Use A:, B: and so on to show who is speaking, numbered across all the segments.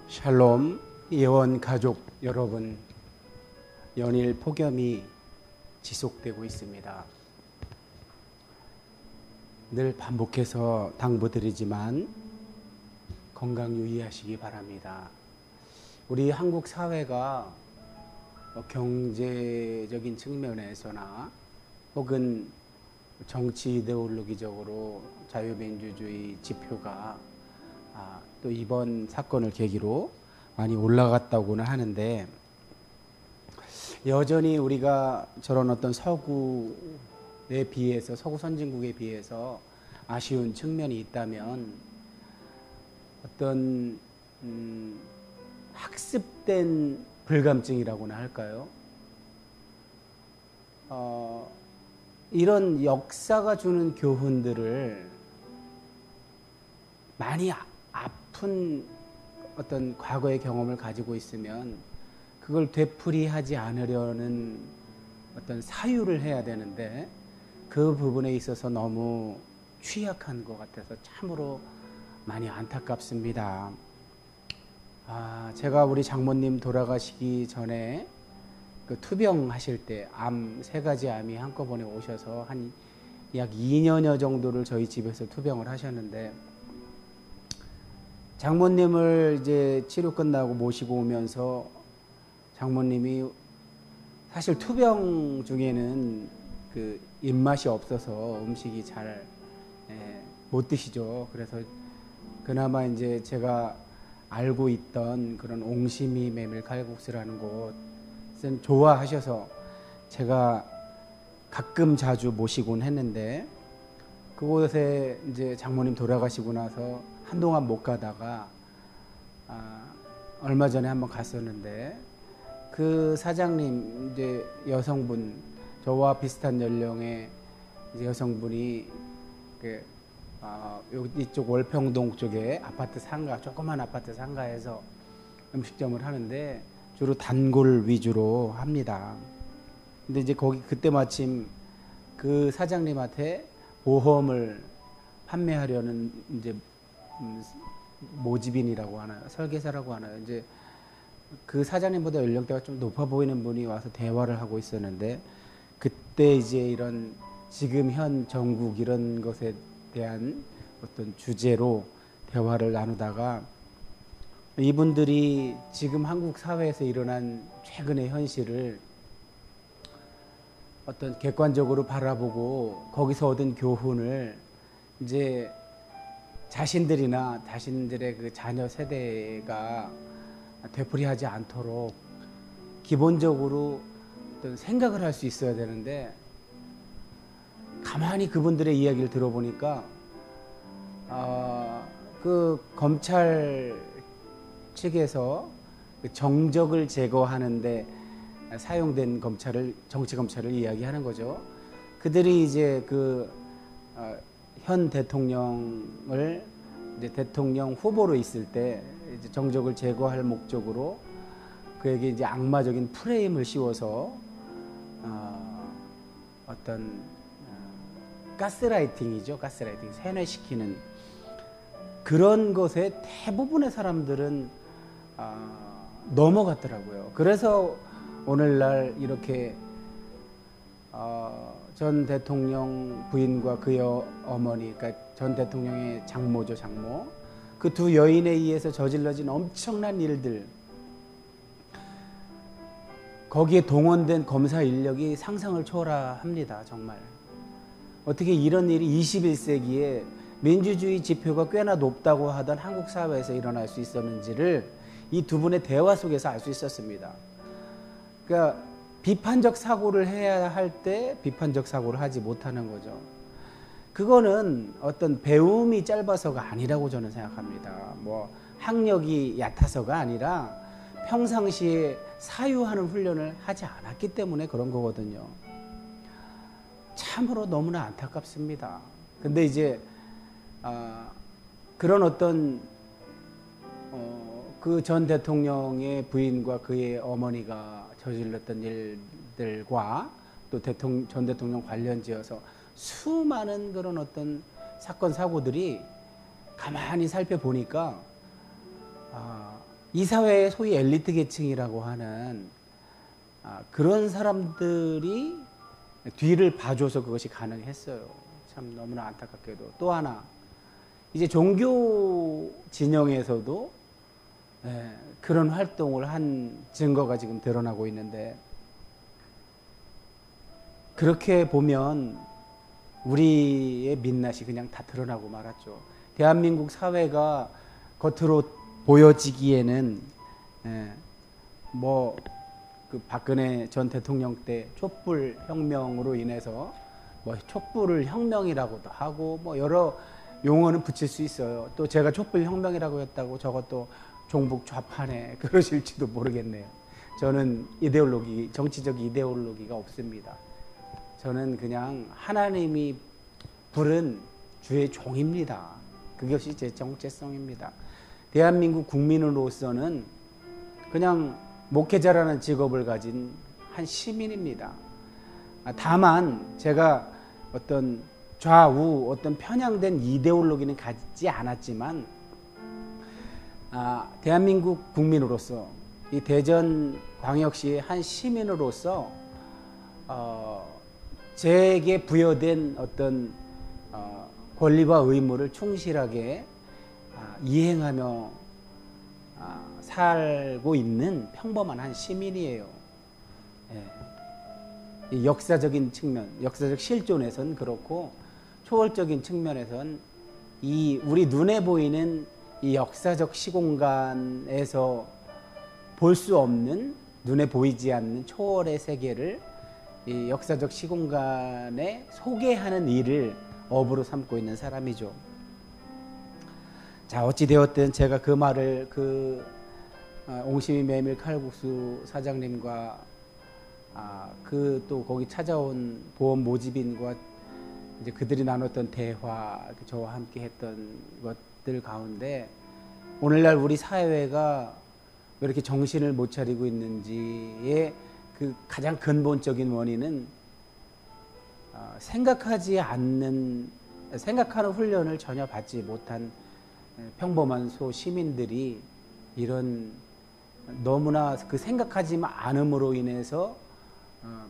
A: 샬롬 예원 가족 여러분, 연일 폭염이 지속되고 있습니다. 늘 반복해서 당부드리지만 건강 유의하시기 바랍니다. 우리 한국 사회가 경제적인 측면에서나 혹은 정치 이데올로기적으로 자유민주주의 지표가 또 이번 사건을 계기로 많이 올라갔다고는 하는데, 여전히 우리가 저런 어떤 서구에 비해서, 서구 선진국에 비해서 아쉬운 측면이 있다면, 어떤 학습된 불감증이라고나 할까요? 이런 역사가 주는 교훈들을 많이 아픈 어떤 과거의 경험을 가지고 있으면 그걸 되풀이하지 않으려는 어떤 사유를 해야 되는데, 그 부분에 있어서 너무 취약한 것 같아서 참으로 많이 안타깝습니다. 제가 우리 장모님 돌아가시기 전에 그 투병하실 때 암 3가지 암이 한꺼번에 오셔서 한 약 2년여 정도를 저희 집에서 투병을 하셨는데, 장모님을 이제 치료 끝나고 모시고 오면서 장모님이 사실 투병 중에는 그 입맛이 없어서 음식이 잘 못 드시죠. 그래서 그나마 이제 제가 알고 있던 그런 옹심이 메밀 칼국수라는 곳은 좋아하셔서 제가 가끔 자주 모시곤 했는데, 그곳에 이제 장모님 돌아가시고 나서 한동안 못 가다가 얼마 전에 한번 갔었는데, 그 사장님 이제 여성분, 저와 비슷한 연령의 이제 여성분이 이쪽 월평동 쪽에 아파트 상가, 조그만 아파트 상가에서 음식점을 하는데 주로 단골 위주로 합니다. 근데 이제 거기 그때 마침 그 사장님한테 보험을 판매하려는 이제 모집인이라고 하나요? 설계사라고 하나요? 이제 그 사장님보다 연령대가 좀 높아 보이는 분이 와서 대화를 하고 있었는데, 그때 이제 이런 지금 현 정국 이런 것에 대한 어떤 주제로 대화를 나누다가, 이분들이 지금 한국 사회에서 일어난 최근의 현실을 어떤 객관적으로 바라보고 거기서 얻은 교훈을 이제 자신들이나 자신들의 그 자녀 세대가 되풀이하지 않도록 기본적으로 어떤 생각을 할 수 있어야 되는데, 가만히 그분들의 이야기를 들어보니까 그 검찰 측에서 정적을 제거하는데 사용된 정치 검찰을 이야기하는 거죠. 그들이 이제 현 대통령을 이제 대통령 후보로 있을 때 이제 정적을 제거할 목적으로 그에게 이제 악마적인 프레임을 씌워서 어떤 가스라이팅이죠. 가스라이팅, 세뇌시키는 그런 것에 대부분의 사람들은 넘어갔더라고요. 그래서 오늘날 이렇게 전 대통령 부인과 그의 어머니, 그러니까 전 대통령의 장모죠, 장모. 그 두 여인에 의해서 저질러진 엄청난 일들, 거기에 동원된 검사 인력이 상상을 초월합니다. 정말 어떻게 이런 일이 21세기에 민주주의 지표가 꽤나 높다고 하던 한국 사회에서 일어날 수 있었는지를 이 두 분의 대화 속에서 알 수 있었습니다. 그러니까 비판적 사고를 해야 할 때 비판적 사고를 하지 못하는 거죠. 그거는 어떤 배움이 짧아서가 아니라고 저는 생각합니다. 뭐 학력이 얕아서가 아니라 평상시에 사유하는 훈련을 하지 않았기 때문에 그런 거거든요. 참으로 너무나 안타깝습니다. 근데 이제 그런 어떤 그 전 대통령의 부인과 그의 어머니가 저질렀던 일들과 또 전 대통령 관련지어서 수많은 그런 어떤 사건 사고들이 가만히 살펴보니까 이 사회의 소위 엘리트 계층이라고 하는 그런 사람들이 뒤를 봐줘서 그것이 가능했어요. 참 너무나 안타깝게도. 또 하나, 이제 종교 진영에서도 그런 활동을 한 증거가 지금 드러나고 있는데, 그렇게 보면 우리의 민낯이 그냥 다 드러나고 말았죠. 대한민국 사회가 겉으로 보여지기에는 그 박근혜 전 대통령 때 촛불 혁명으로 인해서 촛불을 혁명이라고도 하고 여러 용어는 붙일 수 있어요. 또 제가 촛불 혁명이라고 했다고 저것도 종북 좌판에 그러실지도 모르겠네요. 저는 정치적 이데올로기가 없습니다. 저는 그냥 하나님이 부른 주의 종입니다. 그것이 제 정체성입니다. 대한민국 국민으로서는 그냥 목회자라는 직업을 가진 한 시민입니다. 다만 제가 어떤 좌우 어떤 편향된 이데올로기는 갖지 않았지만 대한민국 국민으로서 이 대전광역시의 한 시민으로서 제게 부여된 어떤 권리와 의무를 충실하게 이행하며 살고 있는 평범한 한 시민이에요. 이 역사적인 측면, 역사적 실존에선 그렇고 초월적인 측면에선 우리 눈에 보이는 이 역사적 시공간에서 볼 수 없는, 눈에 보이지 않는 초월의 세계를 이 역사적 시공간에 소개하는 일을 업으로 삼고 있는 사람이죠. 자, 어찌되었든 제가 그 말을 옹심이 메밀 칼국수 사장님과 또 거기 찾아온 보험 모집인과 이제 그들이 나눴던 대화, 저와 함께 했던 것들 가운데 오늘날 우리 사회가 왜 이렇게 정신을 못 차리고 있는지의 그 가장 근본적인 원인은 생각하는 훈련을 전혀 받지 못한 평범한 시민들이 이런 너무나 그 생각하지 않음으로 인해서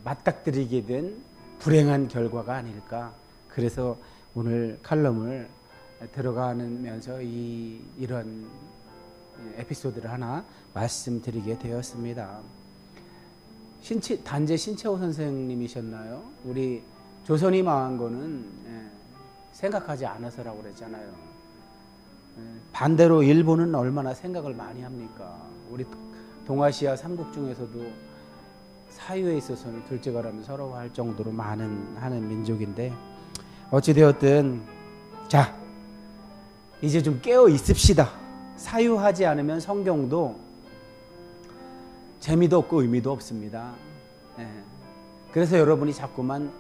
A: 맞닥뜨리게 된 불행한 결과가 아닐까. 그래서 오늘 칼럼을 들어가면서 이런 에피소드를 하나 말씀드리게 되었습니다. 단재 신채호 선생님이셨나요? 우리 조선이 망한 거는 생각하지 않아서라고 그랬잖아요. 반대로 일본은 얼마나 생각을 많이 합니까? 우리 동아시아 3국 중에서도 사유에 있어서는 둘째가라면 서러워할 정도로 하는 민족인데, 어찌되었든 자, 이제 좀 깨어 있읍시다. 사유하지 않으면 성경도 재미도 없고 의미도 없습니다. 그래서 여러분이 자꾸만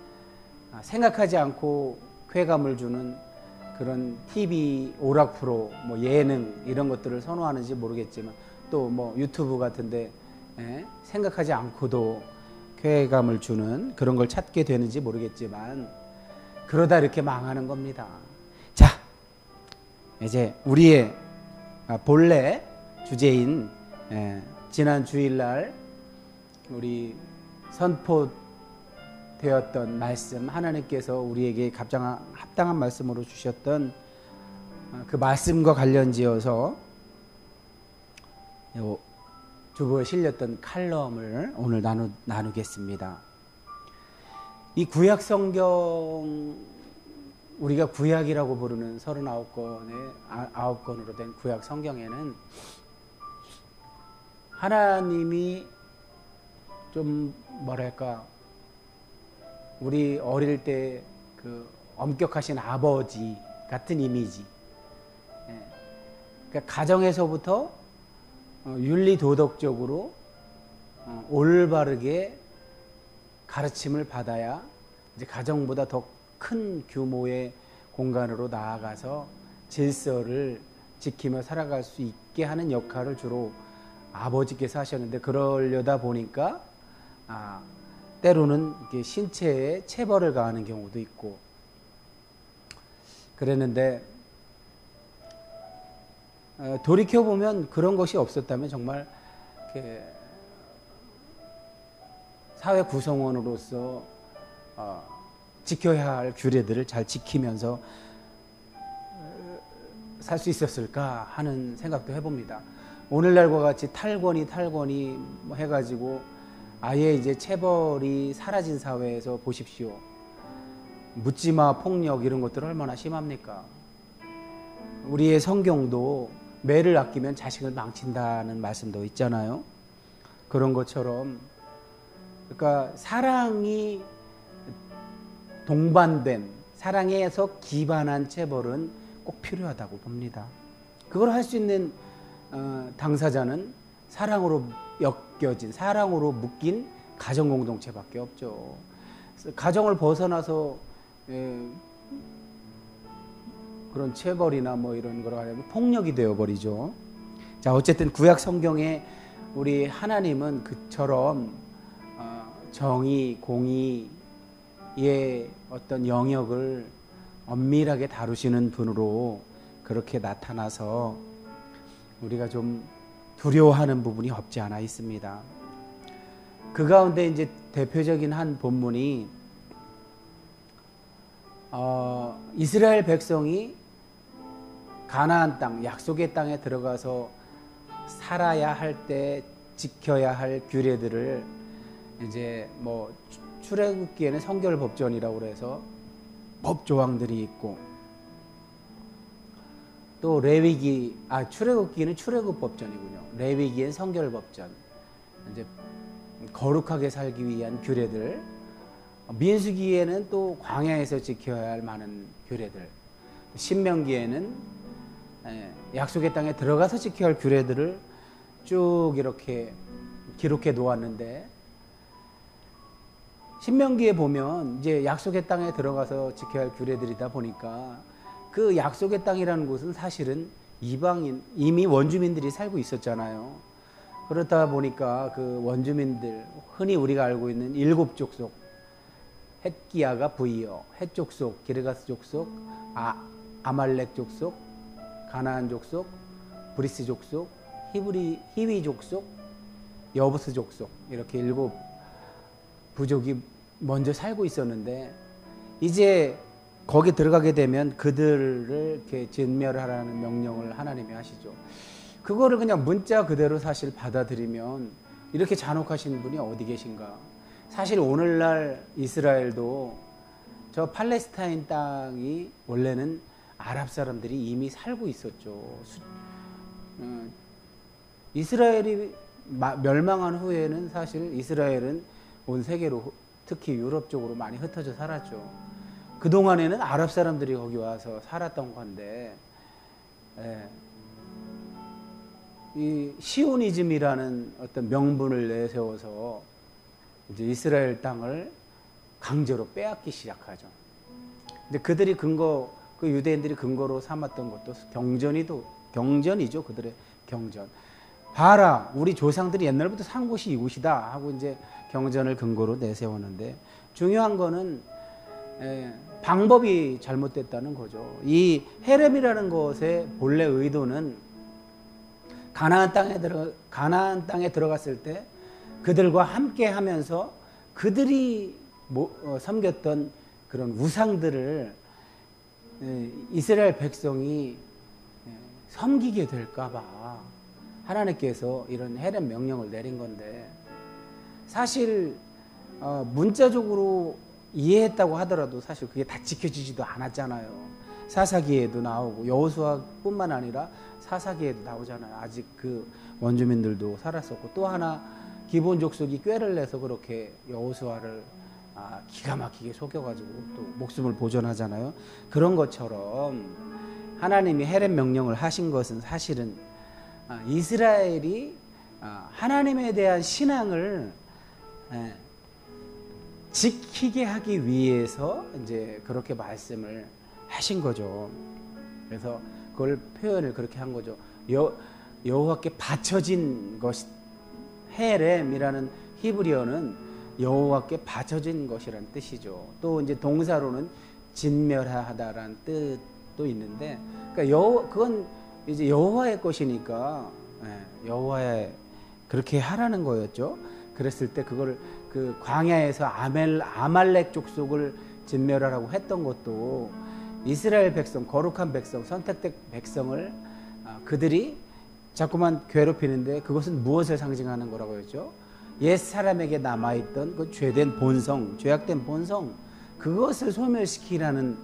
A: 생각하지 않고 쾌감을 주는 그런 TV 오락 프로, 예능 이런 것들을 선호하는지 모르겠지만, 또 유튜브 같은데 생각하지 않고도 쾌감을 주는 그런 걸 찾게 되는지 모르겠지만, 그러다 이렇게 망하는 겁니다. 자, 이제 우리의 본래 주제인 지난 주일날 우리 선포되었던 말씀, 하나님께서 우리에게 합당한 말씀으로 주셨던 그 말씀과 관련지어서 주보에 실렸던 칼럼을 오늘 나누겠습니다. 이 구약 성경, 우리가 구약이라고 부르는 39권으로 된 구약 성경에는 하나님이 좀 우리 어릴 때 그 엄격하신 아버지 같은 이미지, 그러니까 가정에서부터 윤리 도덕적으로 올바르게 가르침을 받아야 이제 가정보다 더 큰 규모의 공간으로 나아가서 질서를 지키며 살아갈 수 있게 하는 역할을 주로 아버지께서 하셨는데, 그러려다 보니까 때로는 이렇게 신체에 체벌을 가하는 경우도 있고 그랬는데, 돌이켜 보면 그런 것이 없었다면 정말 이렇게 사회 구성원으로서 지켜야 할 규례들을 잘 지키면서 살 수 있었을까 하는 생각도 해봅니다. 오늘날과 같이 탈권이 뭐 해가지고 아예 이제 체벌이 사라진 사회에서 보십시오. 묻지마 폭력 이런 것들 얼마나 심합니까? 우리의 성경도 매를 아끼면 자식을 망친다는 말씀도 있잖아요. 그런 것처럼 그러니까 사랑이 동반된 사랑에서 기반한 체벌은 꼭 필요하다고 봅니다. 그걸 할 수 있는 당사자는 사랑으로 엮여진 사랑으로 묶인 가정 공동체밖에 없죠. 가정을 벗어나서 그런 체벌이나 뭐 이런 거라 하면 폭력이 되어버리죠. 자, 어쨌든 구약 성경에 우리 하나님은 그처럼 정의, 공의의 어떤 영역을 엄밀하게 다루시는 분으로 그렇게 나타나서 우리가 좀 두려워하는 부분이 없지 않아 있습니다. 그 가운데 이제 대표적인 한 본문이 이스라엘 백성이 가나안 땅, 약속의 땅에 들어가서 살아야 할 때 지켜야 할 규례들을 이제 뭐 출애굽기에는 성결법전이라고 그래서 법 조항들이 있고 또 출애굽기는 출애굽법전이군요. 레위기엔 성결법전. 이제 거룩하게 살기 위한 규례들. 민수기에는 또 광야에서 지켜야 할 많은 규례들. 신명기에는 약속의 땅에 들어가서 지켜야 할 규례들을 쭉 이렇게 기록해 놓았는데 신명기에 보면 이제 약속의 땅에 들어가서 지켜야 할 규례들이다 보니까 그 약속의 땅이라는 곳은 사실은 이방인, 이미 원주민들이 살고 있었잖아요. 그렇다 보니까 그 원주민들, 흔히 우리가 알고 있는 7 족속, 헷기야가 부이어, 헷 족속, 기르가스 족속, 아말렉 족속, 가나안 족속, 브리스 족속, 히위 족속, 여부스 족속, 이렇게 7 부족이 먼저 살고 있었는데 이제 거기 들어가게 되면 그들을 이렇게 진멸하라는 명령을 하나님이 하시죠. 그거를 그냥 문자 그대로 사실 받아들이면 이렇게 잔혹하신 분이 어디 계신가. 사실 오늘날 이스라엘도 저 팔레스타인 땅이 원래는 아랍 사람들이 이미 살고 있었죠. 이스라엘이 멸망한 후에는 사실 이스라엘은 온 세계로 특히 유럽 쪽으로 많이 흩어져 살았죠. 그동안에는 아랍 사람들이 거기 와서 살았던 건데 이 시오니즘이라는 어떤 명분을 내세워서 이제 이스라엘 땅을 강제로 빼앗기 시작하죠. 근데 그들이 그 유대인들이 근거로 삼았던 것도 경전이죠. 그들의 경전. 봐라, 우리 조상들이 옛날부터 산 곳이 이곳이다 하고 이제 경전을 근거로 내세웠는데 중요한 거는 방법이 잘못됐다는 거죠. 이 헤렘이라는 것의 본래 의도는 가나안 땅에 들어갔을 때 그들과 함께 하면서 그들이 섬겼던 그런 우상들을 이스라엘 백성이 섬기게 될까봐 하나님께서 이런 헤렘 명령을 내린 건데 사실 문자적으로 이해했다고 하더라도 사실 그게 다 지켜지지도 않았잖아요. 사사기에도 나오고 여호수아뿐만 아니라 사사기에도 나오잖아요. 아직 그 원주민들도 살았었고 또 하나 기본 족속이 꾀를 내서 그렇게 여호수아를 기가 막히게 속여가지고 또 목숨을 보존하잖아요. 그런 것처럼 하나님이 헤렘 명령을 하신 것은 사실은 이스라엘이 하나님에 대한 신앙을 지키게 하기 위해서 이제 그렇게 말씀을 하신 거죠. 그래서 그걸 표현을 그렇게 한 거죠. 여호와께 바쳐진 것, 헤렘이라는 히브리어는 여호와께 바쳐진 것이라는 뜻이죠. 또 이제 동사로는 진멸하다라는 뜻도 있는데, 그러니까 그건 이제 여호와의 것이니까 여호와의 그렇게 하라는 거였죠. 그랬을 때 그걸 그 광야에서 아말렉 족속을 진멸하라고 했던 것도 이스라엘 백성, 거룩한 백성, 선택된 백성을 그들이 자꾸만 괴롭히는데 그것은 무엇을 상징하는 거라고 했죠? 옛 사람에게 남아있던 그 죄된 본성, 죄악된 본성, 그것을 소멸시키라는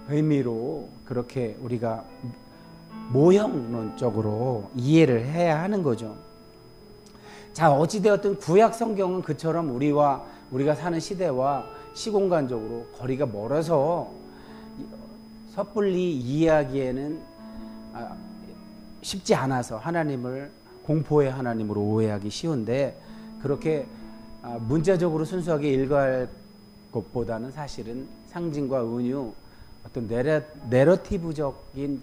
A: 의미로 그렇게 우리가 모형론적으로 이해를 해야 하는 거죠. 자, 어찌되었든 구약 성경은 그처럼 우리가 사는 시대와 시공간적으로 거리가 멀어서 섣불리 이해하기에는 쉽지 않아서 하나님을 공포의 하나님으로 오해하기 쉬운데, 그렇게 문자적으로 순수하게 읽어할 것보다는 사실은 상징과 은유, 어떤 내러티브적인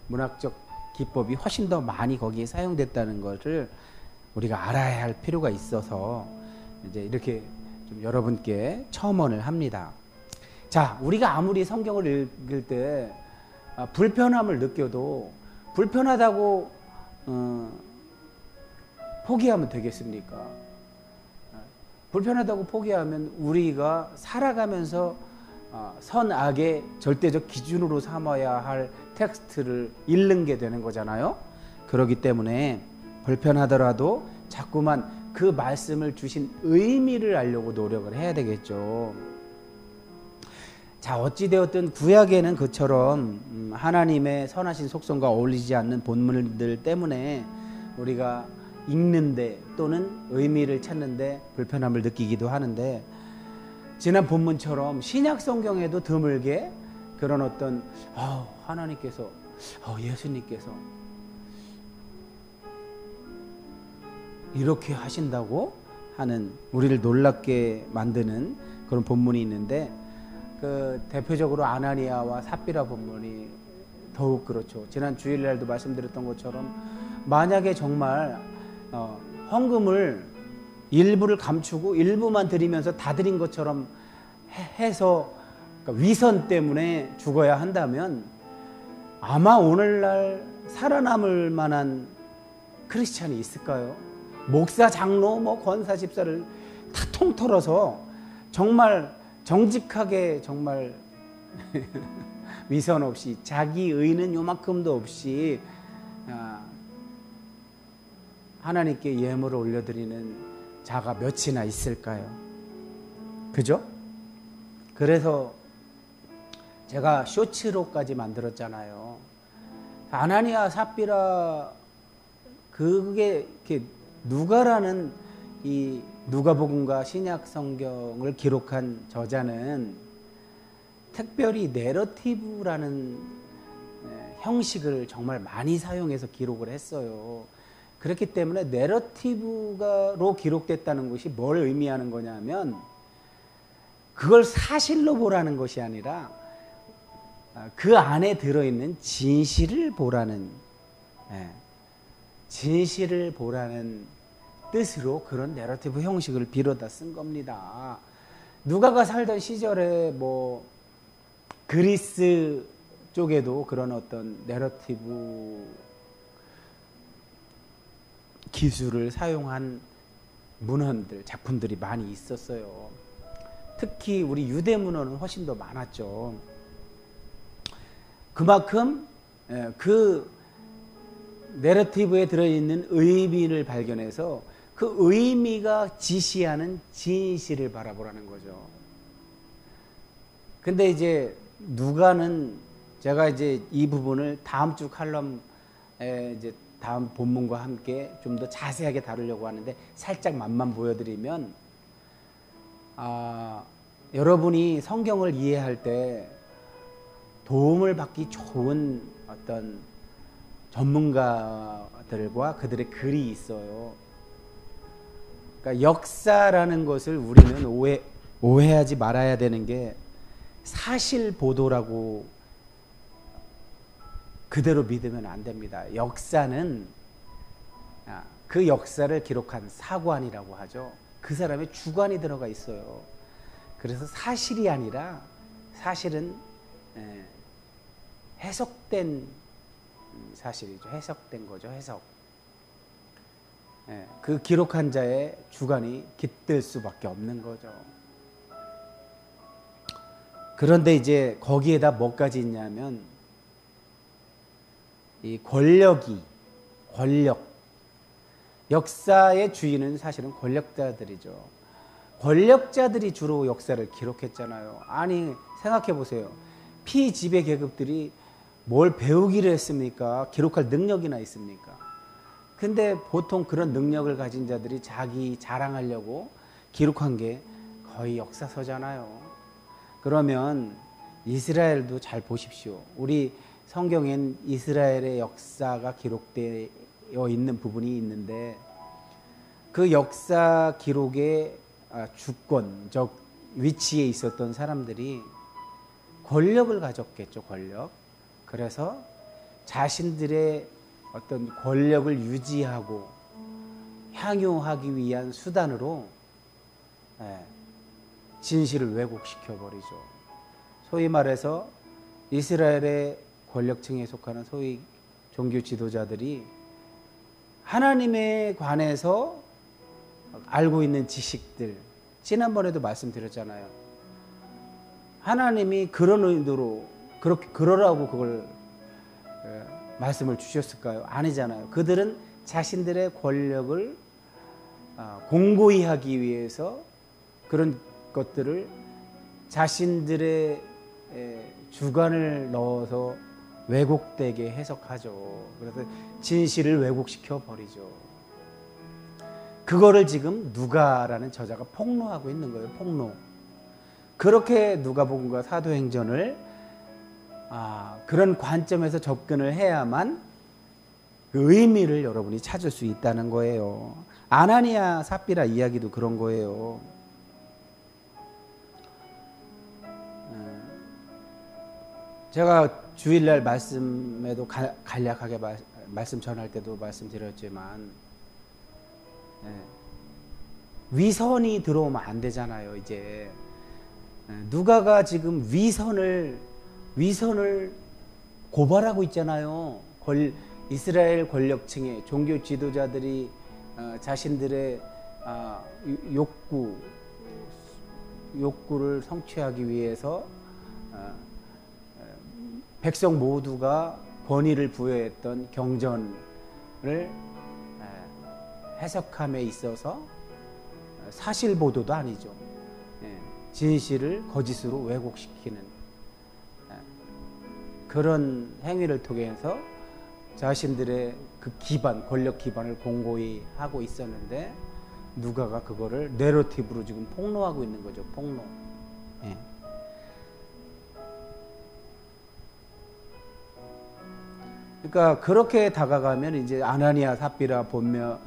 A: 문학적 기법이 훨씬 더 많이 거기에 사용됐다는 것을 우리가 알아야 할 필요가 있어서 이제 이렇게 좀 여러분께 첨언을 합니다. 자, 우리가 아무리 성경을 읽을 때 불편함을 느껴도 불편하다고 포기하면 되겠습니까? 불편하다고 포기하면 우리가 살아가면서 선악의 절대적 기준으로 삼아야 할 텍스트를 읽는 게 되는 거잖아요. 그렇기 때문에 불편하더라도 자꾸만 그 말씀을 주신 의미를 알려고 노력을 해야 되겠죠. 자, 어찌되었든 구약에는 그처럼 하나님의 선하신 속성과 어울리지 않는 본문들 때문에 우리가 읽는데 또는 의미를 찾는데 불편함을 느끼기도 하는데, 지난 본문처럼 신약 성경에도 드물게 그런 어떤 하나님께서 예수님께서 이렇게 하신다고 하는, 우리를 놀랍게 만드는 그런 본문이 있는데, 그 대표적으로 아나니아와 삽비라 본문이 더욱 그렇죠. 지난 주일날도 말씀드렸던 것처럼 만약에 정말 헌금을 일부를 감추고 일부만 드리면서 다 드린 것처럼 해서 그러니까 위선 때문에 죽어야 한다면 아마 오늘날 살아남을 만한 크리스찬이 있을까요? 목사, 장로, 권사, 집사를 다 통틀어서 정말 정직하게 정말 위선 없이 자기 의는 요만큼도 없이 하나님께 예물을 올려드리는 자가 몇이나 있을까요? 그죠? 그래서 제가 쇼츠로까지 만들었잖아요. 아나니아 삽비라, 그게 이렇게 누가라는 이 누가복음과 신약 성경을 기록한 저자는 특별히 내러티브라는 형식을 정말 많이 사용해서 기록을 했어요. 그렇기 때문에 내러티브로 기록됐다는 것이 뭘 의미하는 거냐면, 그걸 사실로 보라는 것이 아니라 그 안에 들어있는 진실을 보라는 뜻으로 그런 내러티브 형식을 빌어다 쓴 겁니다. 누가가 살던 시절에 그리스 쪽에도 그런 어떤 내러티브 기술을 사용한 문헌들, 작품들이 많이 있었어요. 특히 우리 유대 문헌은 훨씬 더 많았죠. 그만큼 그 내러티브에 들어있는 의미를 발견해서 그 의미가 지시하는 진실을 바라보라는 거죠. 근데 이제 누가는, 제가 이제 이 부분을 다음 주 칼럼에 이제 다음 본문과 함께 좀 더 자세하게 다루려고 하는데, 살짝 맛만 보여드리면, 여러분이 성경을 이해할 때 도움을 받기 좋은 어떤 전문가들과 그들의 글이 있어요. 그러니까 역사라는 것을 우리는 오해하지 말아야 되는 게, 사실 보도라고 그대로 믿으면 안 됩니다. 역사는 그 역사를 기록한 사관이라고 하죠. 그 사람의 주관이 들어가 있어요. 그래서 사실이 아니라 사실은 해석된 사실이죠. 해석된 거죠. 해석. 예, 그 기록한 자의 주관이 깃들 수밖에 없는 거죠. 그런데 이제 거기에다 뭐까지 있냐면 이 권력, 역사의 주인은 사실은 권력자들이죠. 권력자들이 주로 역사를 기록했잖아요. 아니 생각해 보세요. 피지배 계급들이 뭘 배우기를 했습니까? 기록할 능력이나 있습니까? 근데 보통 그런 능력을 가진 자들이 자기 자랑하려고 기록한 게 거의 역사서잖아요. 그러면 이스라엘도 잘 보십시오. 우리 성경엔 이스라엘의 역사가 기록되어 있는 부분이 있는데 그 역사 기록의 주권적 위치에 있었던 사람들이 권력을 가졌겠죠. 권력. 그래서 자신들의 어떤 권력을 유지하고 향유하기 위한 수단으로 진실을 왜곡시켜 버리죠. 소위 말해서 이스라엘의 권력층에 속하는 소위 종교 지도자들이 하나님에 관해서 알고 있는 지식들, 지난번에도 말씀드렸잖아요. 하나님이 그런 의도로 그렇게 그러라고 그걸 말씀을 주셨을까요? 아니잖아요. 그들은 자신들의 권력을 공고히 하기 위해서 그런 것들을 자신들의 주관을 넣어서 왜곡되게 해석하죠. 그래서 진실을 왜곡시켜 버리죠. 그거를 지금 누가라는 저자가 폭로하고 있는 거예요. 폭로. 그렇게 누가복음과 사도행전을 그런 관점에서 접근을 해야만 그 의미를 여러분이 찾을 수 있다는 거예요. 아나니아 삽비라 이야기도 그런 거예요. 제가 주일날 말씀에도 간략하게 말씀 전할 때도 말씀드렸지만 위선이 들어오면 안 되잖아요. 이제 누가가 지금 위선을 고발하고 있잖아요. 이스라엘 권력층의 종교 지도자들이 자신들의 욕구를 성취하기 위해서 백성 모두가 권위를 부여했던 경전을 해석함에 있어서 사실 보도도 아니죠. 진실을 거짓으로 왜곡시키는 그런 행위를 통해서 자신들의 그 기반, 권력 기반을 공고히 하고 있었는데 누가가 그거를 내러티브로 지금 폭로하고 있는 거죠. 폭로. 그러니까 그렇게 다가가면 이제 아나니아 삽비라 본며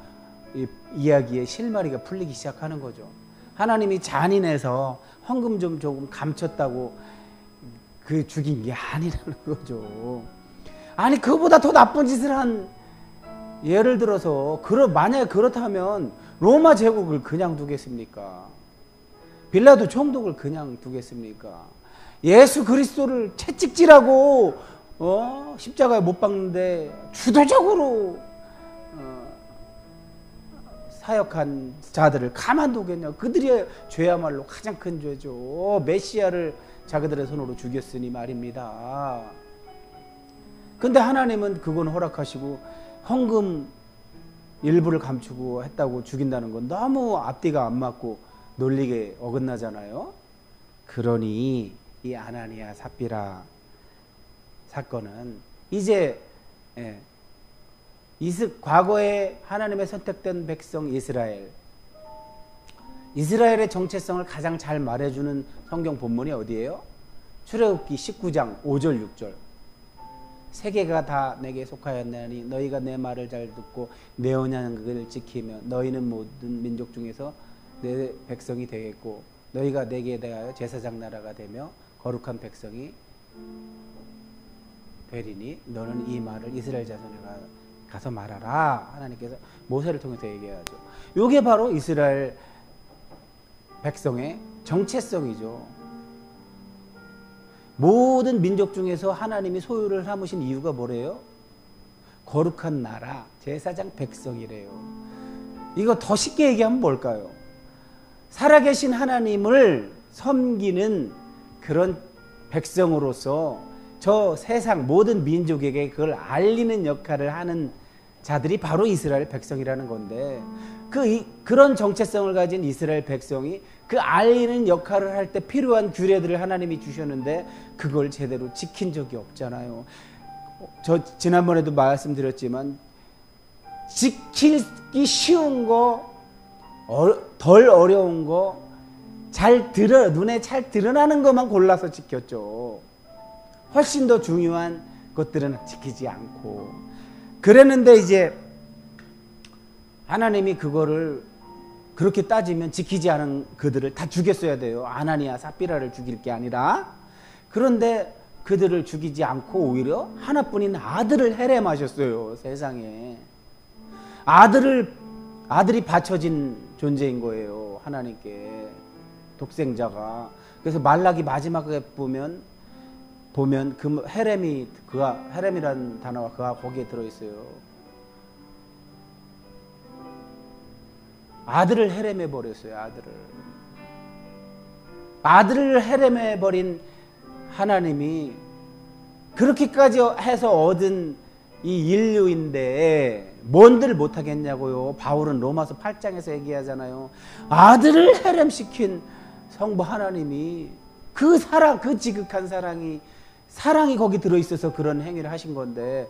A: 이야기의 실마리가 풀리기 시작하는 거죠. 하나님이 잔인해서 헌금 좀 조금 감췄다고 그 죽인 게 아니라는 거죠. 아니 그보다 더 나쁜 짓을 한, 예를 들어서 만약에 그렇다면 로마 제국을 그냥 두겠습니까? 빌라도 총독을 그냥 두겠습니까? 예수 그리스도를 채찍질하고 십자가에 못 박는데 주도적으로 사역한 자들을 가만두겠냐? 그들의 죄야말로 가장 큰 죄죠. 메시아를 자기들의 손으로 죽였으니 말입니다. 근데 하나님은 그건 허락하시고 헌금 일부를 감추고 했다고 죽인다는 건 너무 앞뒤가 안 맞고 논리에 어긋나잖아요. 그러니 이 아나니아 삽비라 사건은 이제 과거에 하나님의 선택된 백성 이스라엘의 정체성을 가장 잘 말해주는 성경 본문이 어디예요? 출애굽기 19장 5절 6절. 세계가 다 내게 속하였나니 너희가 내 말을 잘 듣고 내 언약을 지키며 너희는 모든 민족 중에서 내 백성이 되겠고 너희가 내게 대하여 제사장 나라가 되며 거룩한 백성이 되리니 너는 이 말을 이스라엘 자손에 가서 말하라. 하나님께서 모세를 통해서 얘기하죠. 이게 바로 이스라엘 백성의 정체성이죠. 모든 민족 중에서 하나님이 소유를 삼으신 이유가 뭐래요? 거룩한 나라, 제사장 백성이래요. 이거 더 쉽게 얘기하면 뭘까요? 살아계신 하나님을 섬기는 그런 백성으로서 저 세상 모든 민족에게 그걸 알리는 역할을 하는 자들이 바로 이스라엘 백성이라는 건데, 그런 정체성을 가진 이스라엘 백성이 그 알리는 역할을 할 때 필요한 규례들을 하나님이 주셨는데 그걸 제대로 지킨 적이 없잖아요. 저 지난번에도 말씀드렸지만 지키기 쉬운 거, 덜 어려운 거, 눈에 잘 드러나는 것만 골라서 지켰죠. 훨씬 더 중요한 것들은 지키지 않고 그랬는데, 이제 하나님이 그거를 그렇게 따지면 지키지 않은 그들을 다 죽였어야 돼요. 아나니아 삽비라를 죽일 게 아니라. 그런데 그들을 죽이지 않고 오히려 하나뿐인 아들을 해렘하셨어요. 세상에 아들이 바쳐진 존재인 거예요, 하나님께. 독생자가. 그래서 말라기 마지막에 보면 그 헤렘이라는 단어가 그가 거기에 들어있어요. 아들을 헤렘해 버렸어요. 아들을 헤렘해 버린 하나님이 그렇게까지 해서 얻은 이 인류인데 뭔들 못하겠냐고요. 바울은 로마서 8장에서 얘기하잖아요. 아들을 헤렘시킨 성부 하나님이 그 지극한 사랑이 거기 들어있어서 그런 행위를 하신 건데,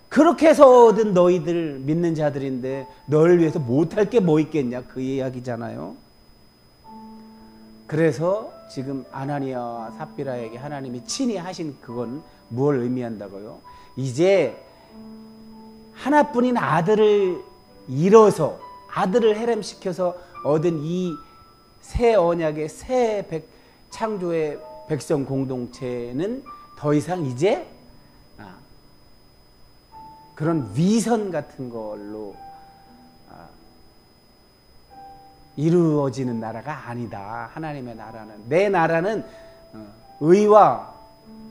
A: 그렇게 해서 얻은 너희들 믿는 자들인데 너를 위해서 못할 게 뭐 있겠냐, 그 이야기잖아요. 그래서 지금 아나니아와 삽비라에게 하나님이 친히 하신 그건 무엇을 의미한다고요? 이제 하나뿐인 아들을 잃어서, 아들을 헤렘시켜서 얻은 이 새 언약의 창조의 백성 공동체는 더 이상 이제 그런 위선 같은 걸로 이루어지는 나라가 아니다. 하나님의 나라는, 내 나라는 의와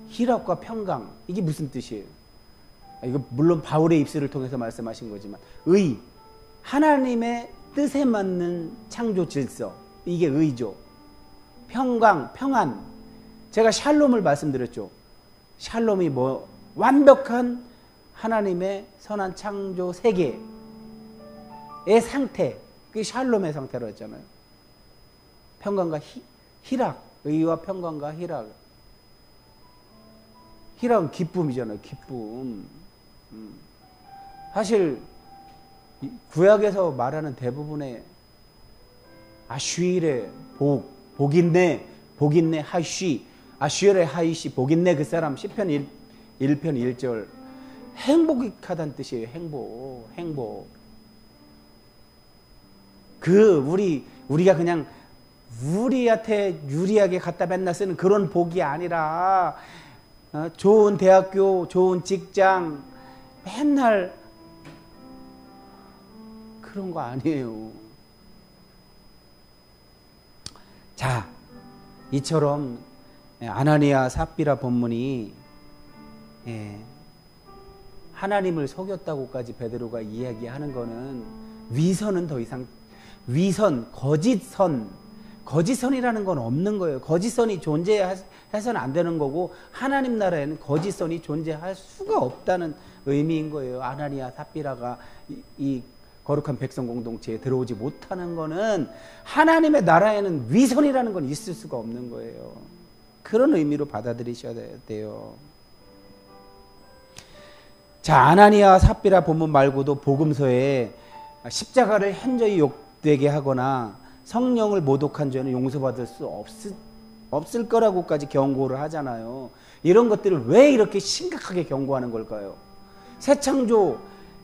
A: 희락과 평강. 이게 무슨 뜻이에요? 이거 물론 바울의 입술을 통해서 말씀하신 거지만, 하나님의 뜻에 맞는 창조 질서, 이게 의죠. 평강, 평안. 제가 샬롬을 말씀드렸죠. 샬롬이 완벽한 하나님의 선한 창조 세계의 상태, 그게 샬롬의 상태로 했잖아요. 평강과 희락, 의와 평강과 희락. 희락은 기쁨이잖아요. 기쁨. 사실 구약에서 말하는 대부분의 아슈일의 복인네 하쉬, 아슈엘의 하이시, 복인네 그 사람, 시편 1편 1절. 행복하다는 뜻이에요. 행복. 우리가 그냥 우리한테 유리하게 갖다 맨날 쓰는 그런 복이 아니라, 좋은 대학교, 좋은 직장, 맨날 그런 거 아니에요. 자, 이처럼 아나니아 삽비라 본문이 하나님을 속였다고까지 베드로가 이야기하는 거는, 위선은 더 이상, 거짓선이라는 건 없는 거예요. 거짓선이 존재해서는 안 되는 거고, 하나님 나라에는 거짓선이 존재할 수가 없다는 의미인 거예요. 아나니아 삽비라가 이 거룩한 백성 공동체에 들어오지 못하는 거는, 하나님의 나라에는 위선이라는 건 있을 수가 없는 거예요. 그런 의미로 받아들이셔야 돼요. 자, 아나니아 삽비라 본문 말고도 복음서에 십자가를 현저히 욕되게 하거나 성령을 모독한 죄는 용서받을 수 없을 거라고까지 경고를 하잖아요. 이런 것들을 왜 이렇게 심각하게 경고하는 걸까요? 새 창조,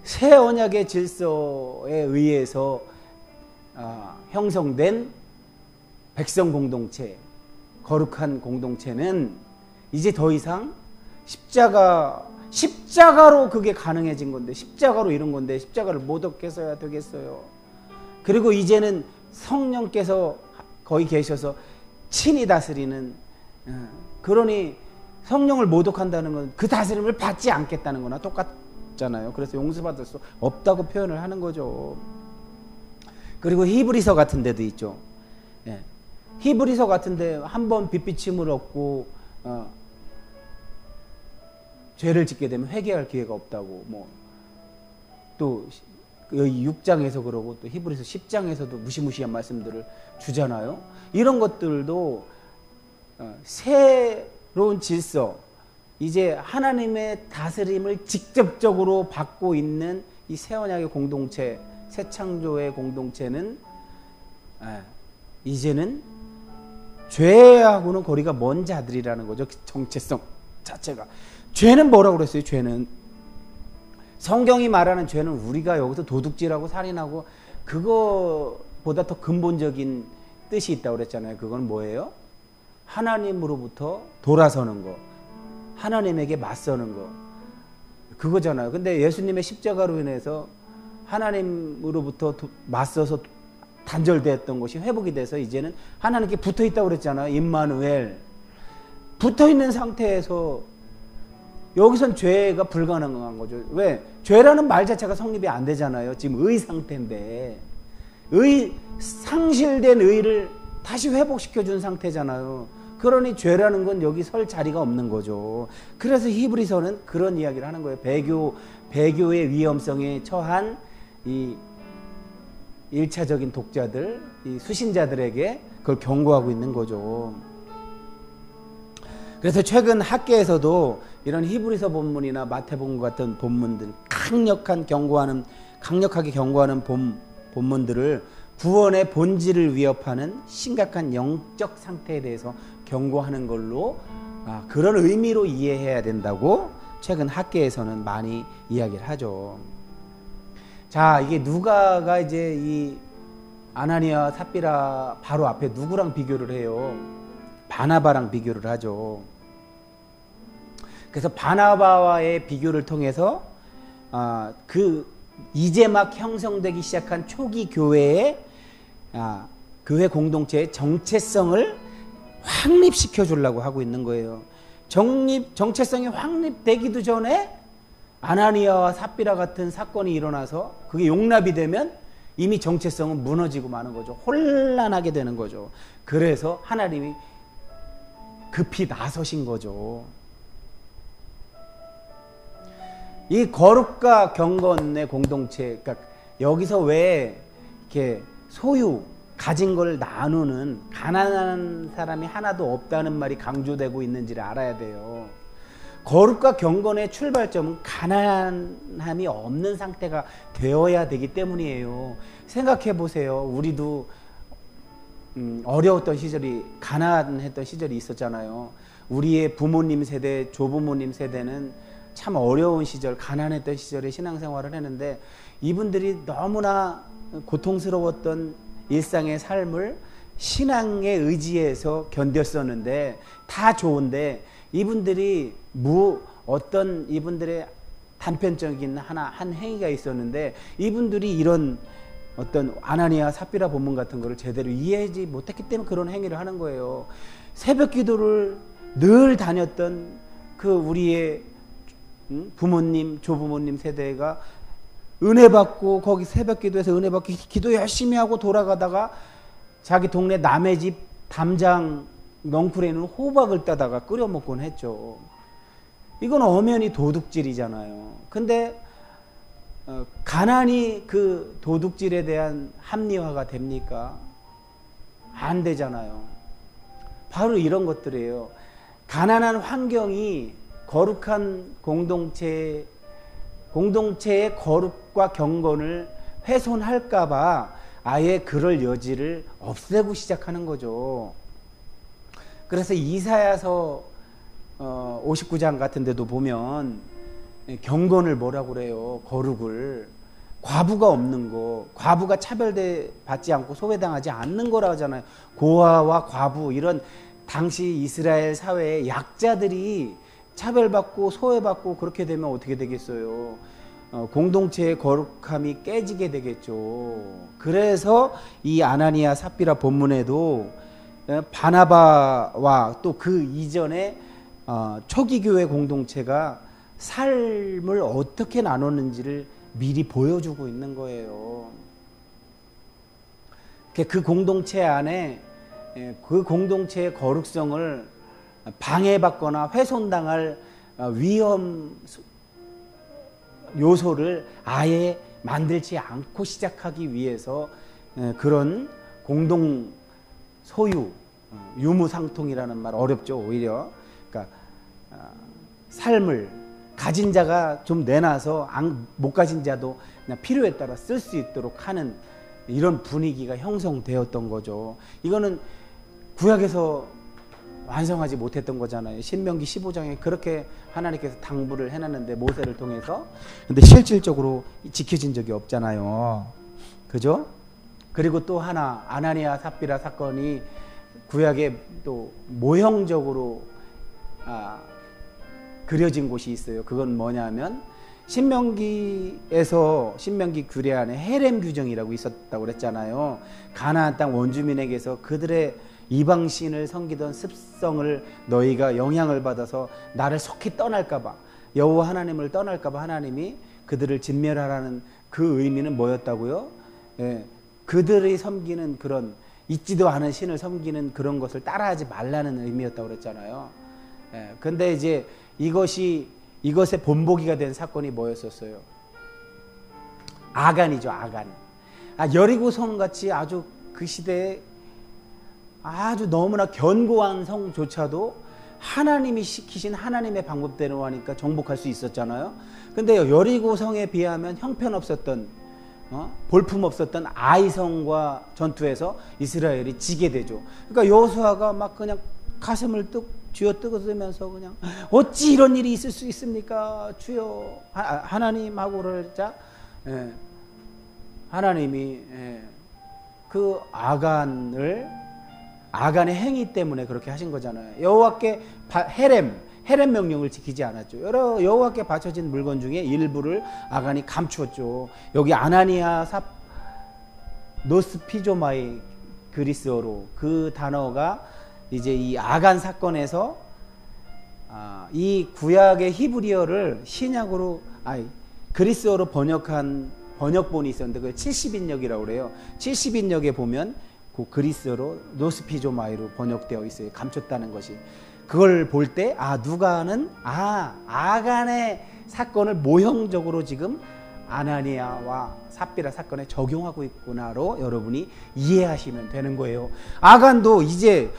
A: 새 언약의 질서에 의해서 형성된 백성 공동체, 거룩한 공동체는 이제 더 이상 십자가로 그게 가능해진 건데, 십자가로 이룬 건데 십자가를 모독해서야 되겠어요. 그리고 이제는 성령께서 거기 계셔서 친히 다스리는, 그러니 성령을 모독한다는 건 그 다스림을 받지 않겠다는 거나 없잖아요. 그래서 용서받을 수 없다고 표현을 하는 거죠. 그리고 히브리서 같은 데도 있죠. 예. 히브리서 같은 데 한 번 빚비침을 얻고 죄를 짓게 되면 회개할 기회가 없다고, 뭐 또 6장에서 그러고 또 히브리서 10장에서도 무시무시한 말씀들을 주잖아요. 이런 것들도 새로운 질서, 이제 하나님의 다스림을 직접적으로 받고 있는 이 새 언약의 공동체, 새 창조의 공동체는 이제는 죄하고는 거리가 먼 자들이라는 거죠. 정체성 자체가. 죄는 뭐라고 그랬어요? 죄는, 성경이 말하는 죄는 우리가 여기서 도둑질하고 살인하고 그거보다 더 근본적인 뜻이 있다고 그랬잖아요. 그건 뭐예요? 하나님으로부터 돌아서는 거, 하나님에게 맞서는 거, 그거잖아요. 근데 예수님의 십자가로 인해서 하나님으로부터 맞서서 단절되었던 것이 회복이 돼서 이제는 하나님께 붙어있다고 그랬잖아요. 임마누엘. 붙어있는 상태에서 여기선 죄가 불가능한 거죠. 왜? 죄라는 말 자체가 성립이 안 되잖아요. 지금 의 상태인데, 상실된 의를 다시 회복시켜준 상태잖아요. 그러니 죄라는 건 여기 설 자리가 없는 거죠. 그래서 히브리서는 그런 이야기를 하는 거예요. 배교의 위험성에 처한 이 1차적인 독자들, 이 수신자들에게 그걸 경고하고 있는 거죠. 그래서 최근 학계에서도 이런 히브리서 본문이나 마태복음 같은 본문들, 강력하게 경고하는 본문들을 구원의 본질을 위협하는 심각한 영적 상태에 대해서 경고하는 걸로, 그런 의미로 이해해야 된다고 최근 학계에서는 많이 이야기를 하죠. 자, 이게 누가가 이제 이 아나니아 삽비라 바로 앞에 누구랑 비교를 해요? 바나바랑 비교를 하죠. 그래서 바나바와의 비교를 통해서 이제 막 형성되기 시작한 초기 교회의 교회 공동체의 정체성을 확립시켜 주려고 하고 있는 거예요. 정체성이 확립되기도 전에 아나니아와 삽비라 같은 사건이 일어나서 그게 용납이 되면 이미 정체성은 무너지고 마는 거죠. 혼란하게 되는 거죠. 그래서 하나님이 급히 나서신 거죠. 이 거룩과 경건의 공동체, 그러니까 여기서 왜 이렇게 가진 걸 나누는 가난한 사람이 하나도 없다는 말이 강조되고 있는지를 알아야 돼요. 거룩과 경건의 출발점은 가난함이 없는 상태가 되어야 되기 때문이에요. 생각해 보세요. 우리도 어려웠던 시절이, 가난했던 시절이 있었잖아요. 우리의 부모님 세대, 조부모님 세대는 참 어려운 시절, 가난했던 시절에 신앙생활을 했는데 이분들이 너무나 고통스러웠던 일상의 삶을 신앙에 의지해서 견뎠었는데 다 좋은데 이분들이 이분들의 단편적인 한 행위가 있었는데 이분들이 이런 어떤 아나니아 삽비라 본문 같은 거를 제대로 이해하지 못했기 때문에 그런 행위를 하는 거예요. 새벽 기도를 늘 다녔던 그 우리의 부모님, 조부모님 세대가 은혜 받고 거기 새벽 기도에서 은혜 받고 기도 열심히 하고 돌아가다가 자기 동네 남의 집 담장 넝쿨에 있는 호박을 따다가 끓여 먹곤 했죠. 이건 엄연히 도둑질이잖아요. 근데 가난이 그 도둑질에 대한 합리화가 됩니까? 안 되잖아요. 바로 이런 것들이에요. 가난한 환경이 거룩한 공동체의 거룩과 경건을 훼손할까봐 아예 그럴 여지를 없애고 시작하는 거죠. 그래서 이사야서 59장 같은 데도 보면 경건을 뭐라고 그래요? 거룩을. 과부가 없는 거, 과부가 차별받지 않고 소외당하지 않는 거라 하잖아요. 고아와 과부, 이런 당시 이스라엘 사회의 약자들이 차별받고 소외받고 그렇게 되면 어떻게 되겠어요? 공동체의 거룩함이 깨지게 되겠죠. 그래서 이 아나니아 삽비라 본문에도 바나바와 또 그 이전에 초기 교회 공동체가 삶을 어떻게 나눴는지를 미리 보여주고 있는 거예요. 그 공동체 안에 그 공동체의 거룩성을 방해받거나 훼손당할 위험 요소를 아예 만들지 않고 시작하기 위해서 그런 공동 소유, 유무상통이라는 말 어렵죠. 오히려 그러니까 삶을 가진 자가 좀 내놔서 못 가진 자도 그냥 필요에 따라 쓸 수 있도록 하는 이런 분위기가 형성되었던 거죠. 이거는 구약에서 완성하지 못했던 거잖아요. 신명기 15장에 그렇게 하나님께서 당부를 해놨는데 모세를 통해서. 근데 실질적으로 지켜진 적이 없잖아요. 그죠? 그리고 또 하나 아나니아 삽비라 사건이 구약에 또 모형적으로 그려진 곳이 있어요. 그건 뭐냐면 신명기에서 신명기 규례 안에 헤렘 규정이라고 있었다고 그랬잖아요. 가나안 땅 원주민에게서 그들의 이방신을 섬기던 습성을 너희가 영향을 받아서 나를 속히 떠날까봐, 여호와 하나님을 떠날까봐 하나님이 그들을 진멸하라는 그 의미는 뭐였다고요? 그들이 섬기는 그런 있지도 않은 신을 섬기는 그런 것을 따라하지 말라는 의미였다고 그랬잖아요. 근데 이제 이것의 본보기가 된 사건이 뭐였었어요? 아간이죠. 아간. 여리고성 같이 아주 그 시대에 아주 너무나 견고한 성조차도 하나님이 시키신 하나님의 방법대로 하니까 정복할 수 있었잖아요. 근데 여리고성에 비하면 형편없었던 볼품없었던 아이성과 전투에서 이스라엘이 지게 되죠. 그러니까 여호수아가 막 그냥 가슴을 쥐어뜯으면서 그냥 어찌 이런 일이 있을 수 있습니까? 주여 하나님하고를 자 하나님이 그 아간의 행위 때문에 그렇게 하신 거잖아요. 여호와께 헤렘 명령을 지키지 않았죠. 여러 여호와께 바쳐진 물건 중에 일부를 아간이 감추었죠. 여기 아나니아 노스피조마이 그리스어로 그 단어가 이제 이 아간 사건에서 이 구약의 히브리어를 신약으로 그리스어로 번역한 번역본이 있었는데 그게 70인역이라고 그래요. 70인역에 보면 그 그리스어로 노스피조마이로 번역되어 있어요. 감췄다는 것이. 그걸 볼 때 누가는 아간의 사건을 모형적으로 지금 아나니아와 삽비라 사건에 적용하고 있구나로 여러분이 이해하시면 되는 거예요. 아간도 이제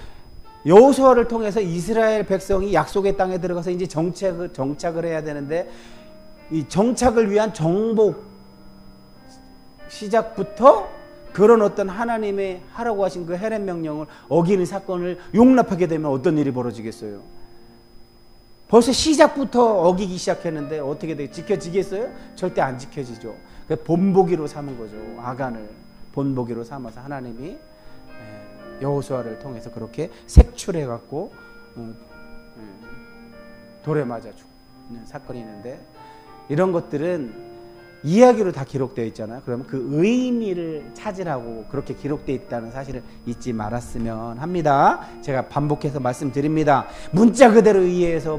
A: 여호수아를 통해서 이스라엘 백성이 약속의 땅에 들어가서 이제 정착을 해야 되는데 이 정착을 위한 정복 시작부터 그런 어떤 하나님의 하라고 하신 그 헤렘 명령을 어기는 사건을 용납하게 되면 어떤 일이 벌어지겠어요? 벌써 시작부터 어기기 시작했는데 어떻게 되게 지켜지겠어요? 절대 안 지켜지죠. 본보기로 삼은 거죠. 아간을 본보기로 삼아서 하나님이 여호수아를 통해서 그렇게 색출해 갖고 돌에 맞아 죽는 사건이 있는데 이런 것들은 이야기로 다 기록되어 있잖아요. 그러면 그 의미를 찾으라고 그렇게 기록되어 있다는 사실을 잊지 말았으면 합니다. 제가 반복해서 말씀드립니다. 문자 그대로 이해해서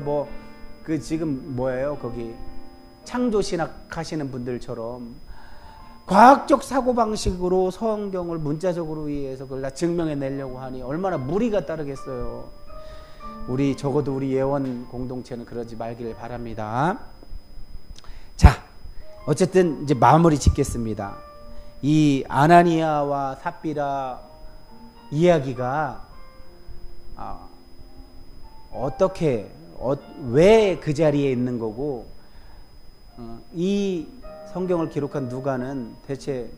A: 지금 뭐예요? 거기 창조신학 하시는 분들처럼 과학적 사고방식으로 성경을 문자적으로 이해해서 그걸 다 증명해내려고 하니 얼마나 무리가 따르겠어요. 적어도 우리 예원 공동체는 그러지 말기를 바랍니다. 자, 어쨌든 이제 마무리 짓겠습니다. 이 아나니아와 삽비라 이야기가 왜 그 자리에 있는 거고 이 성경을 기록한 누가는 대체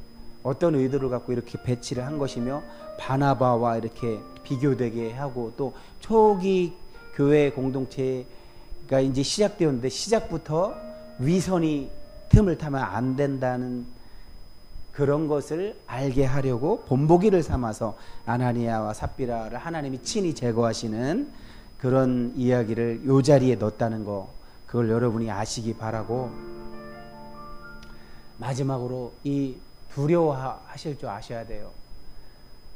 A: 어떤 의도를 갖고 이렇게 배치를 한 것이며 바나바와 이렇게 비교되게 하고 또 초기 교회 공동체가 이제 시작되었는데 시작부터 위선이 틈을 타면 안 된다는 그런 것을 알게 하려고 본보기를 삼아서 아나니아와 삽비라를 하나님이 친히 제거하시는 그런 이야기를 이 자리에 넣었다는 거, 그걸 여러분이 아시기 바라고, 마지막으로 이 두려워하실 줄 아셔야 돼요.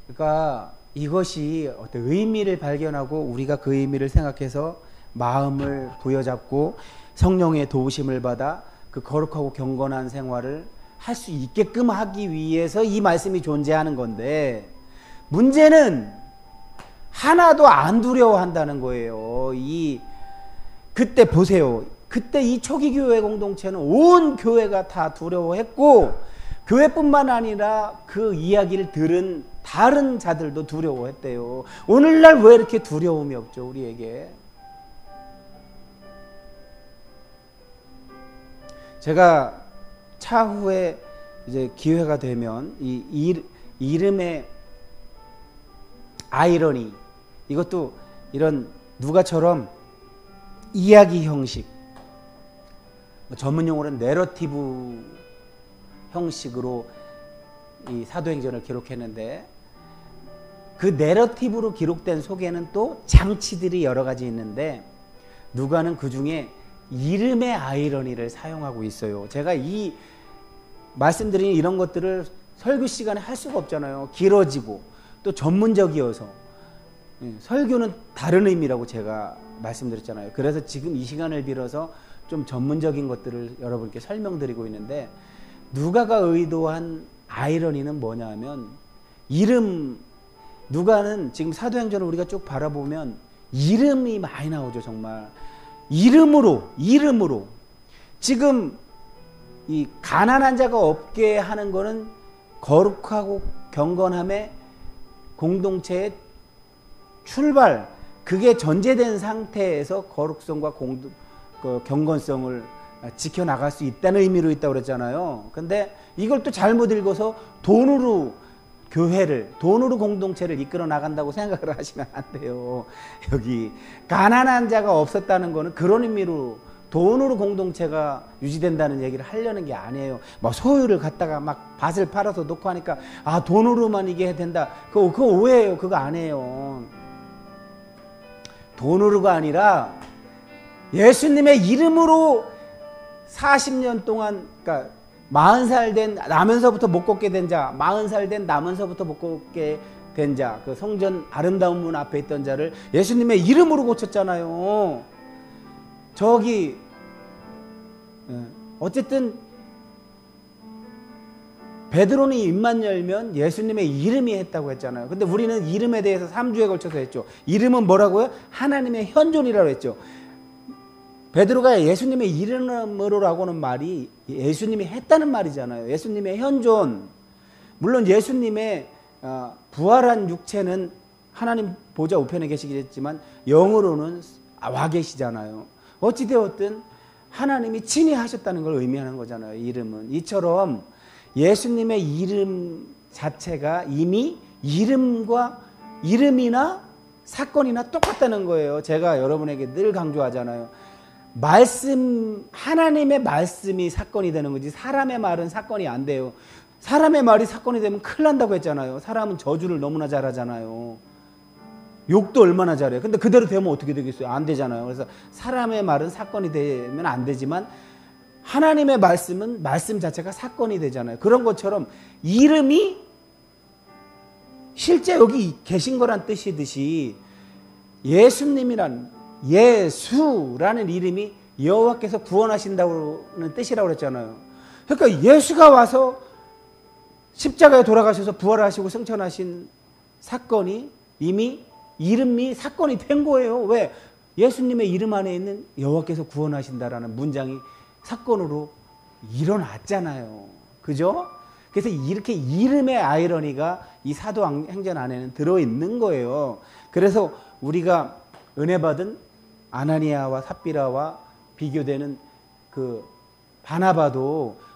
A: 그러니까 이것이 어떤 의미를 발견하고 우리가 그 의미를 생각해서 마음을 부여잡고 성령의 도우심을 받아 그 거룩하고 경건한 생활을 할 수 있게끔 하기 위해서 이 말씀이 존재하는 건데, 문제는 하나도 안 두려워한다는 거예요. 그때 보세요. 그때 이 초기 교회 공동체는 온 교회가 다 두려워했고, 교회뿐만 아니라 그 이야기를 들은 다른 자들도 두려워했대요. 오늘날 왜 이렇게 두려움이 없죠, 우리에게? 제가 차후에 이제 기회가 되면 이 이름의 아이러니, 이것도 이런 누가처럼 이야기 형식, 전문 용어로는 내러티브 형식으로 이 사도행전을 기록했는데, 그 내러티브로 기록된 속에는 또 장치들이 여러 가지 있는데, 누가는 그 중에 이름의 아이러니를 사용하고 있어요. 제가 이 말씀드린 이런 것들을 설교 시간에 할 수가 없잖아요. 길어지고 또 전문적이어서. 설교는 다른 의미라고 제가 말씀드렸잖아요. 그래서 지금 이 시간을 빌어서 좀 전문적인 것들을 여러분께 설명드리고 있는데, 누가가 의도한 아이러니는 뭐냐 하면, 누가는 지금 사도행전을 우리가 쭉 바라보면 이름이 많이 나오죠. 정말 이름으로 지금 이 가난한 자가 없게 하는 거는 거룩하고 경건함의 공동체의 출발, 그게 전제된 상태에서 거룩성과 경건성을 지켜나갈 수 있다는 의미로 있다고 그랬잖아요. 근데 이걸 또 잘못 읽어서 돈으로 공동체를 이끌어 나간다고 생각을 하시면 안 돼요. 여기 가난한 자가 없었다는 거는 그런 의미로 돈으로 공동체가 유지된다는 얘기를 하려는 게 아니에요. 뭐 소유를 갖다가 막 밭을 팔아서 놓고 하니까 돈으로만 이게 해야 된다. 그거 오해예요. 그거 아니에요. 돈으로가 아니라 예수님의 이름으로 40년 동안, 그러니까 40살 된 나면서부터 못 걷게 된 자, 40살 된 나면서부터 못 걷게 된 자, 그 성전 아름다운 문 앞에 있던 자를 예수님의 이름으로 고쳤잖아요. 어쨌든 베드로는 입만 열면 예수님의 이름이 했다고 했잖아요. 근데 우리는 이름에 대해서 3주에 걸쳐서 했죠. 이름은 뭐라고요? 하나님의 현존이라고 했죠. 베드로가 예수님의 이름으로라고는 말이 예수님이 했다는 말이잖아요. 예수님의 현존. 물론 예수님의 부활한 육체는 하나님 보좌 우편에 계시겠지만 영으로는 와 계시잖아요. 어찌되었든 하나님이 친히 하셨다는 걸 의미하는 거잖아요. 이름은. 이처럼 예수님의 이름 자체가 이미 이름이나 사건이나 똑같다는 거예요. 제가 여러분에게 늘 강조하잖아요. 하나님의 말씀이 사건이 되는 거지 사람의 말은 사건이 안 돼요. 사람의 말이 사건이 되면 큰일 난다고 했잖아요. 사람은 저주를 너무나 잘하잖아요. 욕도 얼마나 잘해요. 근데 그대로 되면 어떻게 되겠어요? 안 되잖아요. 그래서 사람의 말은 사건이 되면 안 되지만 하나님의 말씀은 말씀 자체가 사건이 되잖아요. 그런 것처럼 이름이 실제 여기 계신 거란 뜻이듯이 예수라는 이름이 여호와께서 구원하신다는 뜻이라고 그랬잖아요. 그러니까 예수가 와서 십자가에 돌아가셔서 부활하시고 승천하신 사건이 이름이 사건이 된 거예요. 왜? 예수님의 이름 안에 있는 여호와께서 구원하신다라는 문장이 사건으로 일어났잖아요. 그죠? 그래서 이렇게 이름의 아이러니가 이 사도행전 안에는 들어있는 거예요. 그래서 우리가 은혜 받은 아나니아와 삽비라와 비교되는 그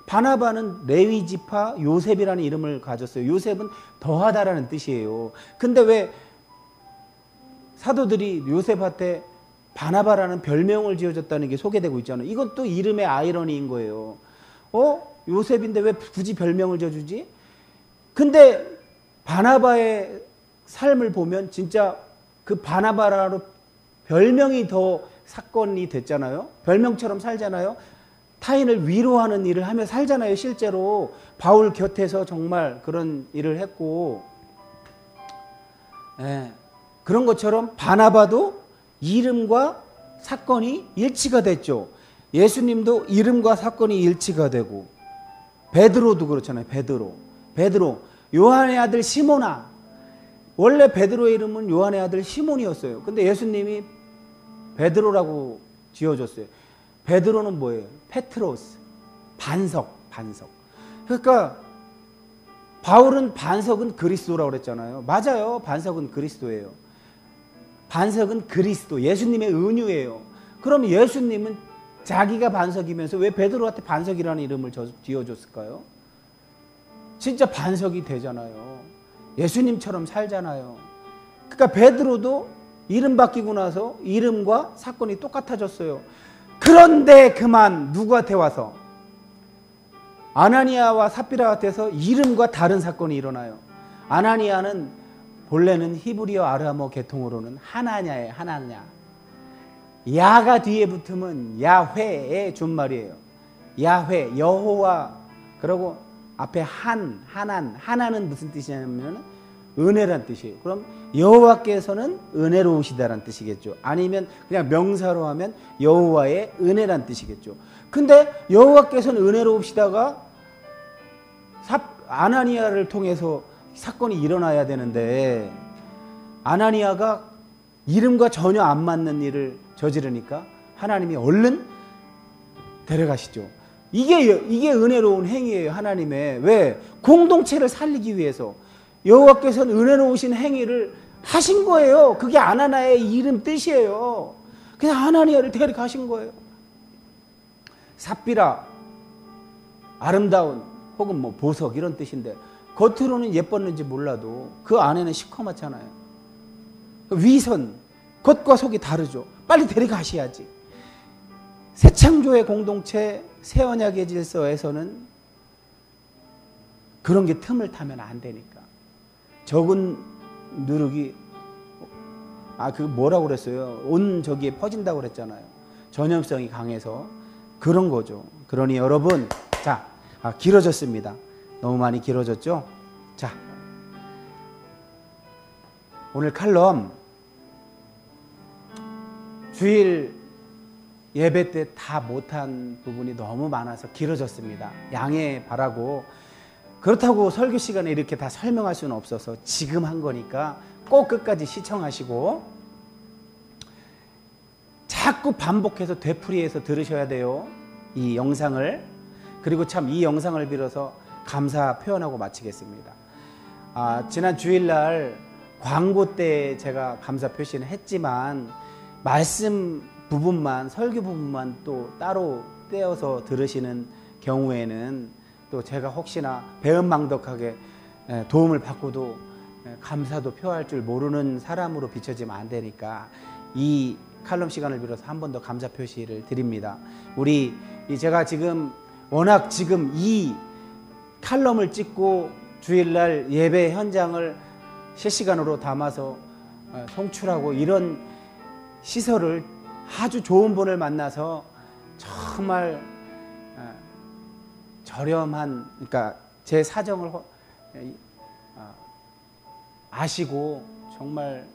A: 바나바는 레위 지파 요셉이라는 이름을 가졌어요. 요셉은 더하다라는 뜻이에요. 근데 왜 사도들이 요셉한테 바나바라는 별명을 지어줬다는 게 소개되고 있잖아요. 이건 또 이름의 아이러니인 거예요. 요셉인데 왜 굳이 별명을 지어주지? 근데 바나바의 삶을 보면 진짜 그 바나바라로 별명이 더 사건이 됐잖아요. 별명처럼 살잖아요. 타인을 위로하는 일을 하며 살잖아요. 실제로 바울 곁에서 정말 그런 일을 했고, 그런 것처럼 바나바도 이름과 사건이 일치가 됐죠. 예수님도 이름과 사건이 일치가 되고, 베드로도 그렇잖아요. 베드로 요한의 아들 시몬아. 원래 베드로의 이름은 요한의 아들 시몬이었어요. 근데 예수님이 베드로라고 지어줬어요. 베드로는 뭐예요? 페트로스, 반석. 그러니까 바울은 반석은 그리스도라고 그랬잖아요. 맞아요. 반석은 그리스도예요. 반석은 그리스도, 예수님의 은유예요. 그럼 예수님은 자기가 반석이면서 왜 베드로한테 반석이라는 이름을 지어줬을까요? 진짜 반석이 되잖아요. 예수님처럼 살잖아요. 그러니까 베드로도 이름 바뀌고 나서 이름과 사건이 똑같아졌어요. 그런데 그만 누구한테 와서? 아나니아와 삽비라한테서 이름과 다른 사건이 일어나요. 아나니아는 본래는 히브리어 아람어 계통으로는 하나냐예요. 하나냐. 야가 뒤에 붙으면 야훼의 준말이에요. 야훼, 여호와. 그리고 앞에 하나는 무슨 뜻이냐면 은혜란 뜻이에요. 그럼 여호와께서는 은혜로우시다란 뜻이겠죠. 아니면 그냥 명사로 하면 여호와의 은혜란 뜻이겠죠. 근데 여호와께서는 은혜로우시다가 아나니아를 통해서 사건이 일어나야 되는데, 아나니아가 이름과 전혀 안 맞는 일을 저지르니까 하나님이 얼른 데려가시죠. 이게 은혜로운 행위예요. 하나님의. 왜? 공동체를 살리기 위해서 여호와께서는 은혜로우신 행위를 하신 거예요. 그게 아나니아의 이름 뜻이에요. 그냥 아나니아를 데려가신 거예요. 삽비라, 아름다운, 혹은 뭐 보석 이런 뜻인데, 겉으로는 예뻤는지 몰라도 그 안에는 시커멓잖아요. 위선, 겉과 속이 다르죠. 빨리 데려가셔야지. 새창조의 공동체, 새언약의 질서에서는 그런 게 틈을 타면 안 되니까. 적은 누룩이 그 뭐라고 그랬어요? 온 저기에 퍼진다고 그랬잖아요. 전염성이 강해서 그런 거죠. 그러니 여러분, 자, 길어졌습니다. 너무 많이 길어졌죠? 자, 오늘 칼럼 주일 예배 때 다 못한 부분이 너무 많아서 길어졌습니다. 양해 바라고. 그렇다고 설교 시간에 이렇게 다 설명할 수는 없어서 지금 한 거니까 꼭 끝까지 시청하시고 자꾸 반복해서 되풀이해서 들으셔야 돼요. 이 영상을. 그리고 참 이 영상을 빌어서 감사 표현하고 마치겠습니다. 지난 주일날 광고 때 제가 감사 표시는 했지만 말씀 부분만, 설교 부분만 또 따로 떼어서 들으시는 경우에는 또 제가 혹시나 배은망덕하게 도움을 받고도 감사도 표할 줄 모르는 사람으로 비춰지면 안 되니까 이 칼럼 시간을 빌어서 한 번 더 감사 표시를 드립니다. 제가 지금 워낙 지금 이 칼럼을 찍고 주일날 예배 현장을 실시간으로 담아서 송출하고 이런 시설을 아주 좋은 분을 만나서 정말 저렴한, 그러니까 제 사정을 아시고 정말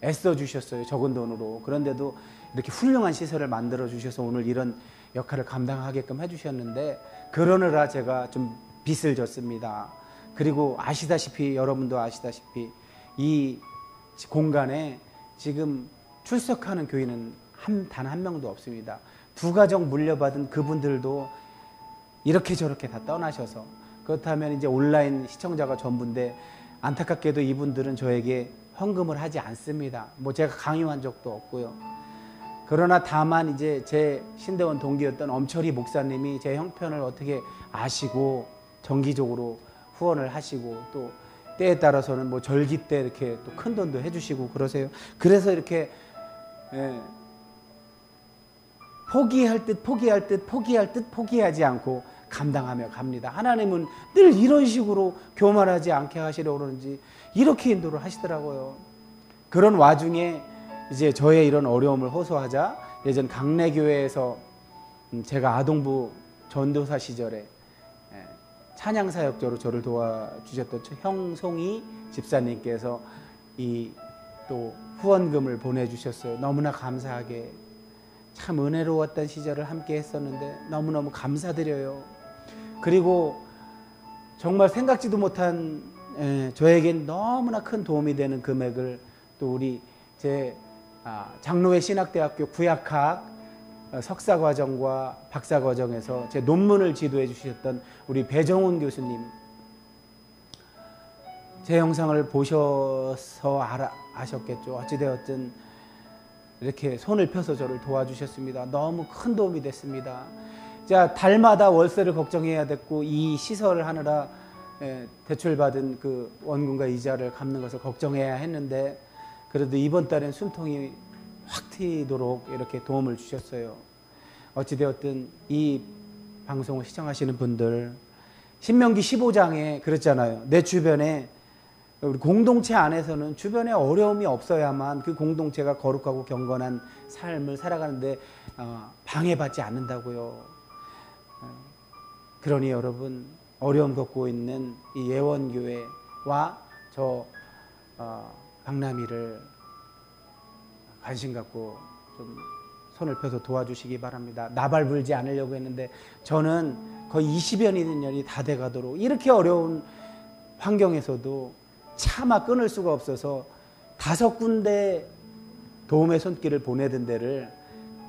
A: 애써 주셨어요. 적은 돈으로. 그런데도 이렇게 훌륭한 시설을 만들어 주셔서 오늘 이런 역할을 감당하게끔 해주셨는데, 그러느라 제가 좀 빚을 졌습니다. 그리고 여러분도 아시다시피 이 공간에 지금 출석하는 교인은 단 한 명도 없습니다. 두 가정 물려받은 그분들도 이렇게 저렇게 다 떠나셔서, 그렇다면 이제 온라인 시청자가 전부인데 안타깝게도 이분들은 저에게 헌금을 하지 않습니다. 뭐 제가 강요한 적도 없고요. 그러나 다만 이제 제 신대원 동기였던 엄철희 목사님이 제 형편을 어떻게 아시고 정기적으로 후원을 하시고, 또 때에 따라서는 뭐 절기 때 이렇게 또 큰 돈도 해주시고 그러세요. 그래서 이렇게 포기할 듯 포기하지 않고 감당하며 갑니다. 하나님은 늘 이런 식으로 교만하지 않게 하시려고 그러는지 이렇게 인도를 하시더라고요. 그런 와중에 이제 저의 이런 어려움을 호소하자 예전 강내교회에서 제가 아동부 전도사 시절에 찬양사역자로 저를 도와주셨던 형송이 집사님께서 이 또 후원금을 보내주셨어요. 너무나 감사하게. 참 은혜로웠던 시절을 함께 했었는데 너무너무 감사드려요. 그리고 정말 생각지도 못한 저에겐 너무나 큰 도움이 되는 금액을 또 우리 제 장로회 신학대학교 구약학 석사과정과 박사과정에서 제 논문을 지도해 주셨던 우리 배정훈 교수님, 제 영상을 보셔서 아셨겠죠. 어찌되었든 이렇게 손을 펴서 저를 도와주셨습니다. 너무 큰 도움이 됐습니다. 자, 달마다 월세를 걱정해야 됐고 이 시설을 하느라 대출받은 그 원금과 이자를 갚는 것을 걱정해야 했는데 그래도 이번 달엔 숨통이 확 트이도록 이렇게 도움을 주셨어요. 어찌되었든 이 방송을 시청하시는 분들, 신명기 15장에 그랬잖아요. 내 주변에 우리 공동체 안에서는 주변에 어려움이 없어야만 그 공동체가 거룩하고 경건한 삶을 살아가는데 방해받지 않는다고요. 그러니 여러분, 어려움 겪고 있는 이 예원교회와 저 박남희를 관심 갖고 좀 손을 펴서 도와주시기 바랍니다. 나발 불지 않으려고 했는데 저는 거의 20여 년이 다 돼가도록 이렇게 어려운 환경에서도 차마 끊을 수가 없어서 5군데 도움의 손길을 보내던 데를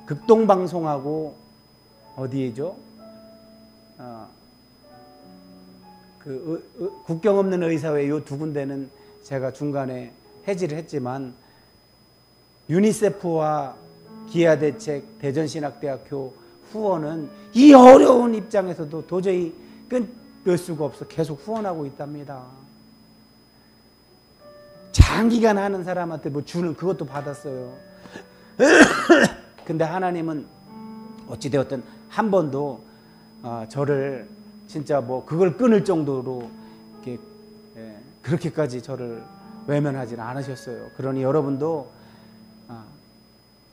A: 극동방송하고 어디죠? 국경 없는 의사회 요 2군데는 제가 중간에 해지를 했지만 유니세프와 기아대책, 대전신학대학교 후원은 이 어려운 입장에서도 도저히 끊을 수가 없어 계속 후원하고 있답니다. 장기간 하는 사람한테 뭐 주는 그것도 받았어요. 근데 하나님은 어찌되었든 한 번도 저를 진짜 뭐 그걸 끊을 정도로 이렇게 그렇게까지 저를 외면하지는 않으셨어요. 그러니 여러분도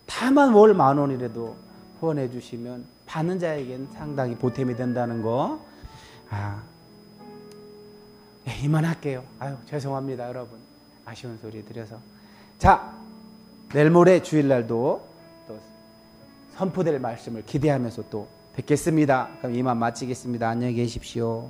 A: 다만 월 10,000원이라도 후원해 주시면 받는 자에겐 상당히 보탬이 된다는 거. 이만할게요. 죄송합니다, 여러분. 아쉬운 소리 드려서. 자, 내일 모레 주일날도 또 선포될 말씀을 기대하면서 또 뵙겠습니다. 그럼 이만 마치겠습니다. 안녕히 계십시오.